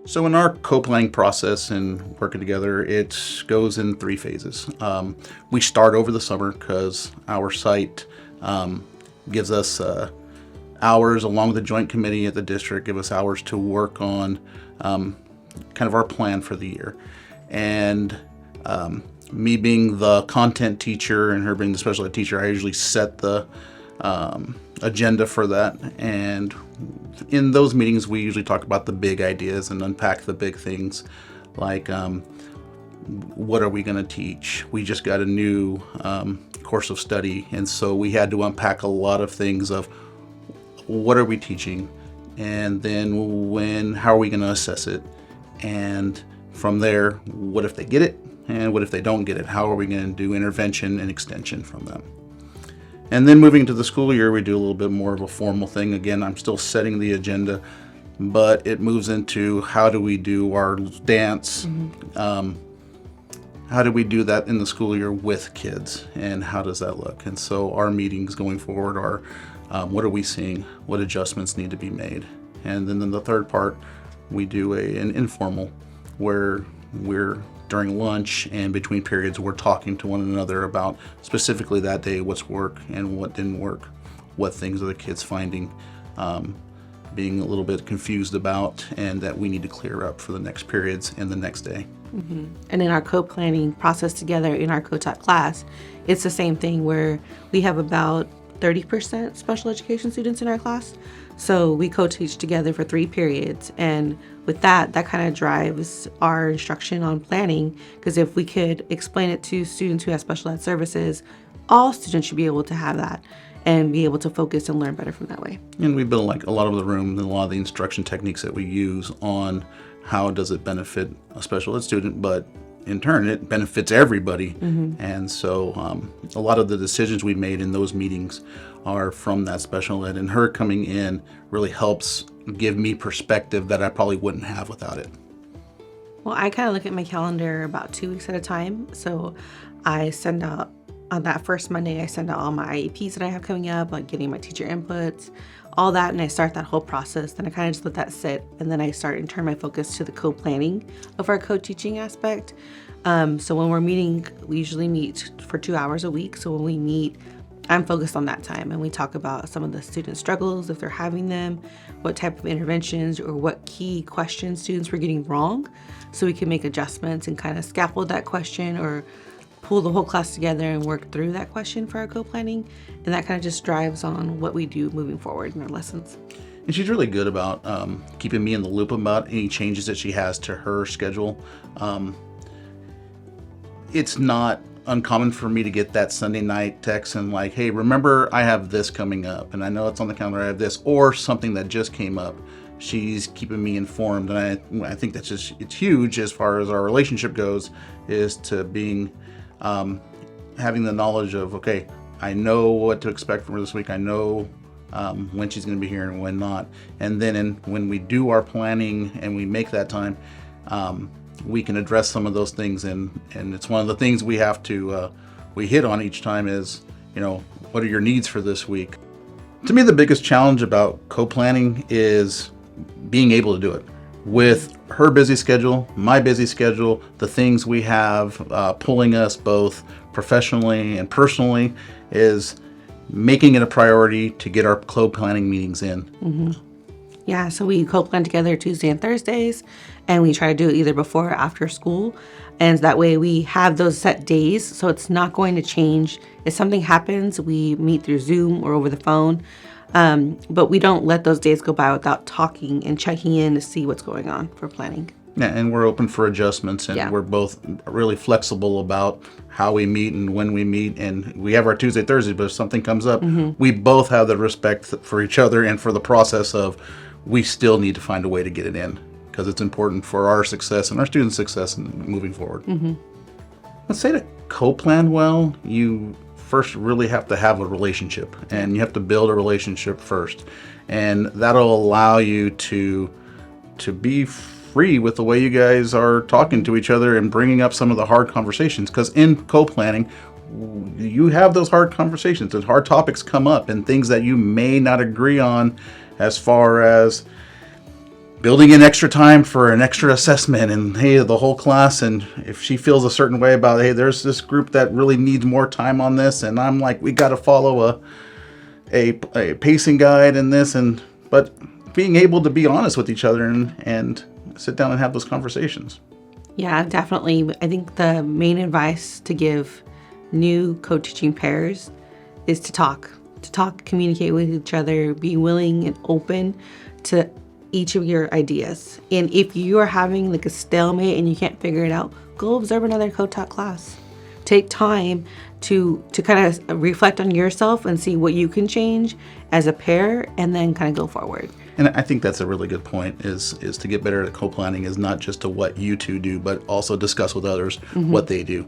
So in our co-planning process and working together, it goes in 3 phases. We start over the summer because our site gives us hours, along with the joint committee at the district, give us hours to work on kind of our plan for the year. And me being the content teacher and her being the special ed teacher, I usually set the agenda for that. And in those meetings, we usually talk about the big ideas and unpack the big things, like what are we going to teach? We just got a new course of study, and so we had to unpack a lot of things of what are we teaching, and then how are we going to assess it, and from there, what if they get it, and what if they don't get it? How are we going to do intervention and extension from them? And then moving to the school year, we do a little bit more of a formal thing. Again, I'm still setting the agenda, but it moves into how do we do our dance? How do we do that in the school year with kids, and how does that look? And so our meetings going forward are what are we seeing? What adjustments need to be made? And then in the third part, we do an informal where we're during lunch and between periods, we're talking to one another about specifically that day, what's worked and what didn't work, what things are the kids finding, being a little bit confused about, and that we need to clear up for the next periods and the next day. And in our co-planning process together in our co-taught class, it's the same thing where we have about 30% special education students in our class. So we co-teach together for 3 periods. And with that kind of drives our instruction on planning, because if we could explain it to students who have special ed services, all students should be able to have that and be able to focus and learn better from that way. And we build like a lot of the room and a lot of the instruction techniques that we use on how does it benefit a special ed student, but in turn it benefits everybody. And so a lot of the decisions we made in those meetings are from that special ed, and her coming in really helps give me perspective that I probably wouldn't have without it. Well, I kind of look at my calendar about 2 weeks at a time. So I send out on that first Monday, I send out all my IEPs that I have coming up, like getting my teacher inputs, all that, and I start that whole process. Then I kind of just let that sit, and then I start and turn my focus to the co-planning of our co-teaching aspect. So when we're meeting, we usually meet for 2 hours a week. So when we meet, I'm focused on that time, and we talk about some of the student struggles, if they're having them, what type of interventions or what key questions students were getting wrong, so we can make adjustments and kind of scaffold that question or pull the whole class together and work through that question for our co-planning. And that kind of just drives on what we do moving forward in our lessons. And she's really good about keeping me in the loop about any changes that she has to her schedule. It's not uncommon for me to get that Sunday night text and like, hey, remember I have this coming up, and I know it's on the calendar, I have this, or something that just came up. She's keeping me informed, and I think that's just, it's huge as far as our relationship goes, is to being having the knowledge of, okay, I know what to expect from her this week. I know when she's going to be here and when not. And then when we do our planning and we make that time, we can address some of those things. And it's one of the things we have to, we hit on each time is, what are your needs for this week? To me, the biggest challenge about co-planning is being able to do it. With her busy schedule, my busy schedule, the things we have pulling us both professionally and personally, is making it a priority to get our co-planning meetings in. Yeah, so we co-plan together Tuesday and Thursdays, and we try to do it either before or after school. And that way we have those set days, so it's not going to change. If something happens, we meet through Zoom or over the phone. But we don't let those days go by without talking and checking in to see what's going on for planning. Yeah, and we're open for adjustments, and we're both really flexible about how we meet and when we meet. And we have our Tuesday, Thursday, but if something comes up, we both have the respect for each other and for the process of we still need to find a way to get it in, because it's important for our success and our students' success in moving forward. Let's say to co-plan well, you first really have to have a relationship, and you have to build a relationship first, and that'll allow you to be free with the way you guys are talking to each other and bringing up some of the hard conversations, because in co-planning you have those hard conversations and hard topics come up and things that you may not agree on, as far as building in extra time for an extra assessment, and hey, the whole class, and if she feels a certain way about, hey, there's this group that really needs more time on this, and I'm like, we got to follow a pacing guide and this, but being able to be honest with each other and sit down and have those conversations. Yeah, definitely. I think the main advice to give new co-teaching pairs is to talk, communicate with each other, be willing and open to each of your ideas. And if you are having like a stalemate and you can't figure it out, go observe another co-taught class. Take time to kind of reflect on yourself and see what you can change as a pair, and then kind of go forward. And I think that's a really good point, is to get better at co-planning is not just to what you two do, but also discuss with others what they do.